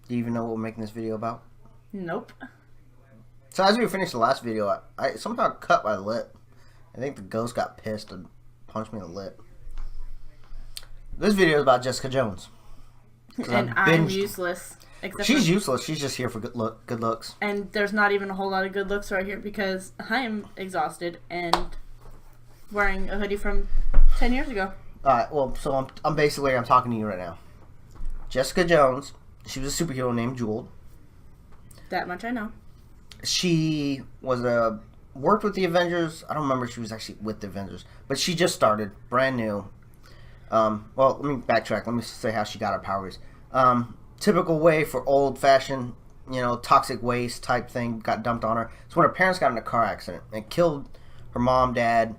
Do you even know what we're making this video about? Nope. So as we finished the last video, I somehow cut my lip. I think the ghost got pissed and punched me in the lip. This video is about Jessica Jones. And I'm useless. She's useless. She's just here for good looks. And there's not even a whole lot of good looks right here because I am exhausted and wearing a hoodie from 10 years ago. Alright, well, so I'm talking to you right now. Jessica Jones, she was a superhero named Jewel. That much I know. She was worked with the Avengers. I don't remember if she was actually with the Avengers, but she just started, brand new. Well, let me backtrack. Let me say how she got her powers. Typical way for old-fashioned, toxic waste type thing got dumped on her. So when her parents got in a car accident and killed her mom, dad,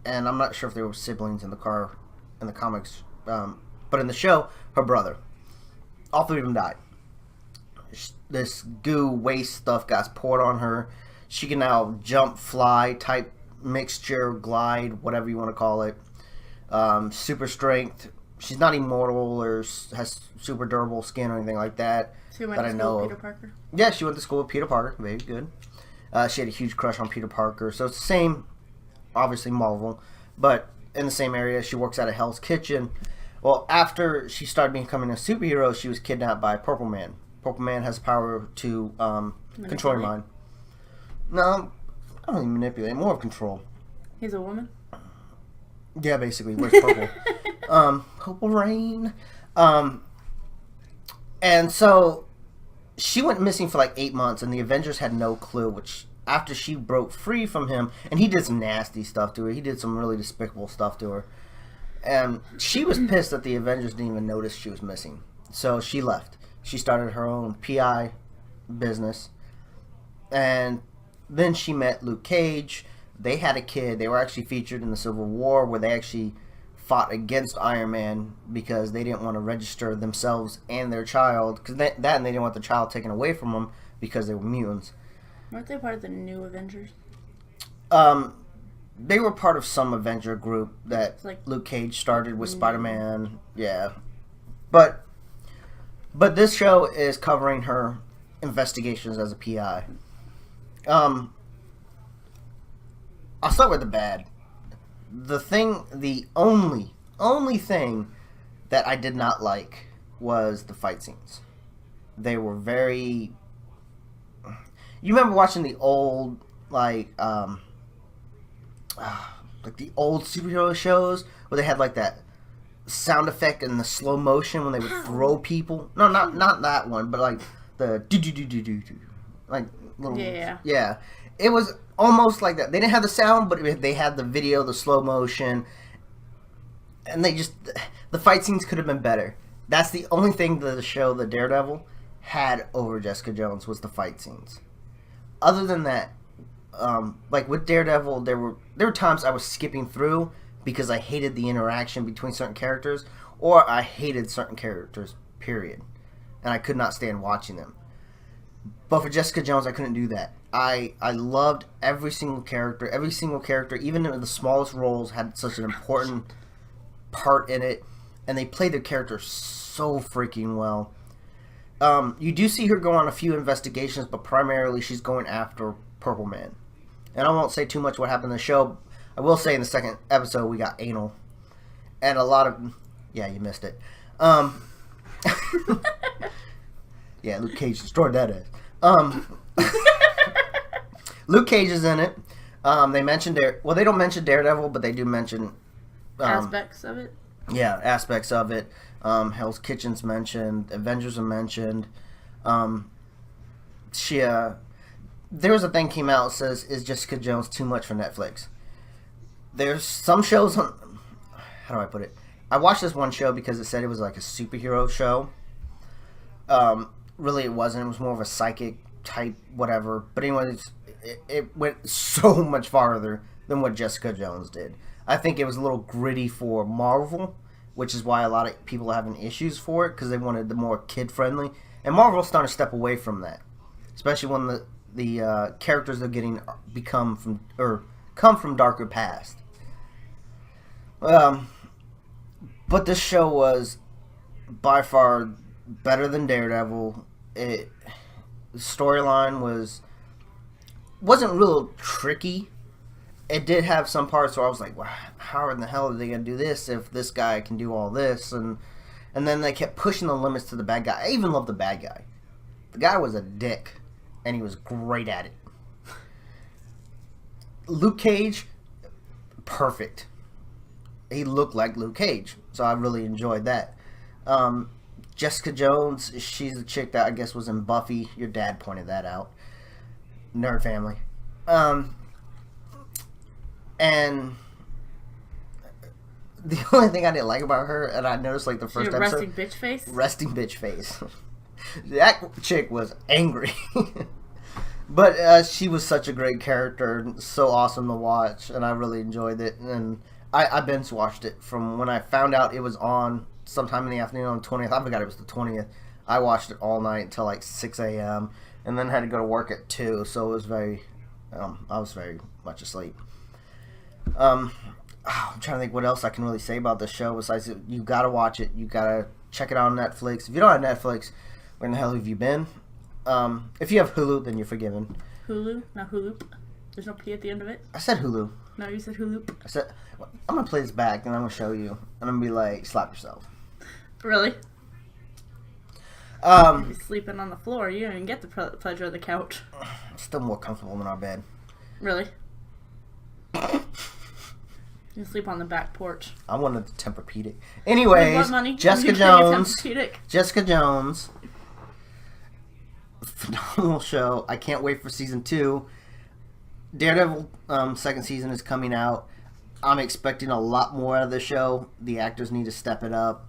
and I'm not sure if they were siblings in the car in the comics, but in the show, her brother. All three of them died. This goo waste stuff got poured on her. She can now jump, fly, type mixture, glide, whatever you want to call it. Super strength. She's not immortal or has super durable skin or anything like that. She went to school with Peter Parker? Yeah, she went to school with Peter Parker. Very good. She had a huge crush on Peter Parker. So it's the same, obviously Marvel, but in the same area. She works at a Hell's Kitchen. Well, after she started becoming a superhero, she was kidnapped by Purple Man. Purple Man has the power to control your mind. No, I don't even manipulate. More of control. He's a woman? Yeah, basically. Where's purple? Purple Rain. And so she went missing for like 8 months, and the Avengers had no clue. Which after she broke free from him, and he did some nasty stuff to her. He did some really despicable stuff to her, and she was pissed that the Avengers didn't even notice she was missing. So she left. She started her own PI business, and then she met Luke Cage. They had a kid. They were actually featured in the Civil War, where they actually fought against Iron Man because they didn't want to register themselves and their child, and they didn't want the child taken away from them because they were mutants. Weren't they part of the New Avengers? They were part of some Avenger group that like Luke Cage started with Spider-Man. Yeah, but this show is covering her investigations as a PI. I'll start with the bad. The only thing that I did not like was the fight scenes. They were very... You remember watching the old, like the old superhero shows where they had like that sound effect and the slow motion when they would throw people? No, not that one, but like the do like little... Yeah. It was almost like that. They didn't have the sound, but they had the video, the slow motion, and the fight scenes could have been better. That's the only thing that the show, the Daredevil, had over Jessica Jones was the fight scenes. Other than that, like with Daredevil, there were times I was skipping through because I hated the interaction between certain characters, or I hated certain characters, period, and I could not stand watching them. But for Jessica Jones, I couldn't do that. I loved every single character. Every single character, even in the smallest roles, had such an important part in it. And they played their characters so freaking well. You do see her go on a few investigations, but primarily she's going after Purple Man. And I won't say too much what happened in the show. I will say in the second episode we got anal. And a lot of... Yeah, you missed it. Yeah, Luke Cage destroyed that ass. Luke Cage is in it. They mentioned they don't mention Daredevil, but they do mention aspects of it. Yeah, aspects of it. Hell's Kitchen's mentioned. Avengers are mentioned. There was a thing came out that says, "Is Jessica Jones too much for Netflix?" There's some shows on... How do I put it? I watched this one show because it said it was like a superhero show. Really, it wasn't. It was more of a psychic type whatever. But anyways, it went so much farther than what Jessica Jones did. I think it was a little gritty for Marvel, which is why a lot of people are having issues for it, because they wanted the more kid-friendly. And Marvel's starting to step away from that, especially when the characters they're getting come from darker past. But this show was by far better than Daredevil. The storyline wasn't real tricky. It did have some parts where I was like, wow, how in the hell are they going to do this if this guy can do all this? And then they kept pushing the limits to the bad guy. I even love the bad guy. The guy was a dick, and he was great at it. Luke Cage, perfect. He looked like Luke Cage, so I really enjoyed that. Jessica Jones, she's the chick that I guess was in Buffy. Your dad pointed that out. Nerd family. And the only thing I didn't like about her, and I noticed like the first episode... Resting bitch face? Resting bitch face. That chick was angry. But she was such a great character, so awesome to watch, and I really enjoyed it. And I binge watched it from when I found out it was on sometime in the afternoon on the 20th. I forgot it was the 20th. I watched it all night until like 6 a.m. and then had to go to work at 2, so it was I was very much asleep. I'm trying to think what else I can really say about this show besides you gotta watch it. You gotta check it out on Netflix. If you don't have Netflix, where in the hell have you been? If you have Hulu, then you're forgiven. Hulu? Not Hulu. There's no P at the end of it? I said Hulu. No, you said Hulu. I said, I'm gonna play this back and I'm gonna show you. And I'm gonna be like, slap yourself. Really? You're sleeping on the floor. You don't even get the pleasure of the couch. Still more comfortable than our bed. Really? You sleep on the back porch. I wanted the Tempur-Pedic. Anyways, Jessica Jones. Phenomenal show. I can't wait for season 2. Daredevil second season is coming out. I'm expecting a lot more out of the show. The actors need to step it up.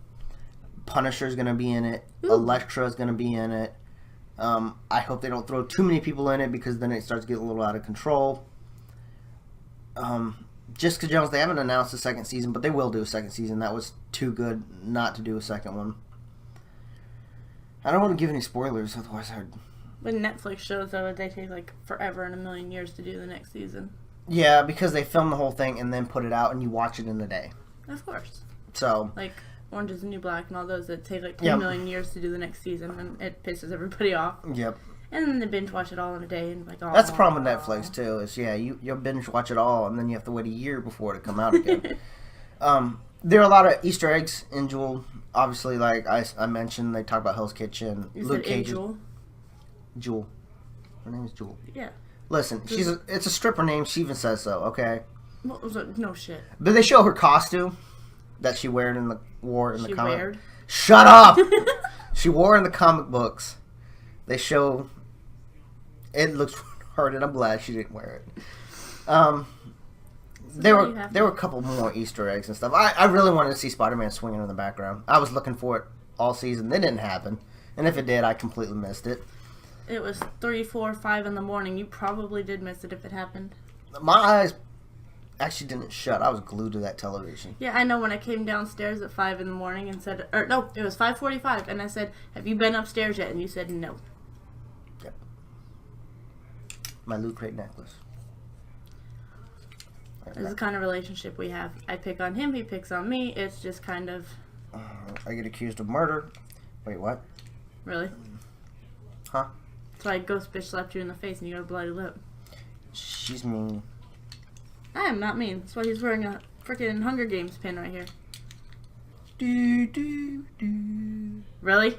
Punisher's going to be in it. Ooh. Elektra's going to be in it. I hope they don't throw too many people in it because then it starts to get a little out of control. Jessica Jones, they haven't announced a second season, but they will do a second season. That was too good not to do a second one. I don't want to give any spoilers, otherwise I'd... With Netflix shows, though, they take like forever and a million years to do the next season. Yeah, because they film the whole thing and then put it out and you watch it in a day. Of course. So... Like Orange is the New Black and all those that take like 10 million years to do the next season, and it pisses everybody off. Yep. And then they binge watch it all in a day and like, oh. That's the problem with Netflix too. Is you'll binge watch it all and then you have to wait a year before it to come out again. There are a lot of Easter eggs in Jewel. Obviously, like I mentioned, they talk about Hell's Kitchen. You Luke said Cage. Jewel. Jewel. Her name is Jewel. Yeah. Listen, it's a stripper name. She even says so. Okay. No shit. Did they show her costume that she wore in the comic? Weared? Shut up. She wore in the comic books. They show. It looks hard, and I'm glad she didn't wear it. There were a couple more Easter eggs and stuff. I really wanted to see Spider-Man swinging in the background. I was looking for it all season. It didn't happen, and if it did, I completely missed it. It was 3, 4, 5 in the morning. You probably did miss it if it happened. My eyes actually didn't shut. I was glued to that television. Yeah, I know. When I came downstairs at 5 in the morning and said, or no, it was 5:45, and I said, "Have you been upstairs yet?" And you said no. Yep. My Loot Crate necklace. This is the kind of relationship we have. I pick on him, he picks on me. It's just kind of... I get accused of murder. Wait, what? Really? Huh? So I ghost bitch slapped you in the face and you got a bloody lip. She's mean. I am not mean. That's why he's wearing a freaking Hunger Games pin right here. Really?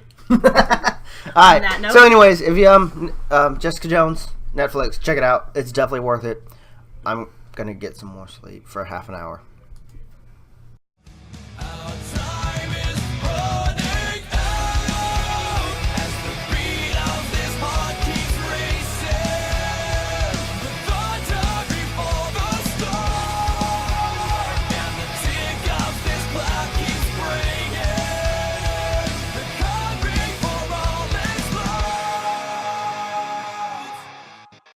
Alright, so anyways, if you, Jessica Jones, Netflix, check it out. It's definitely worth it. I'm gonna get some more sleep for half an hour.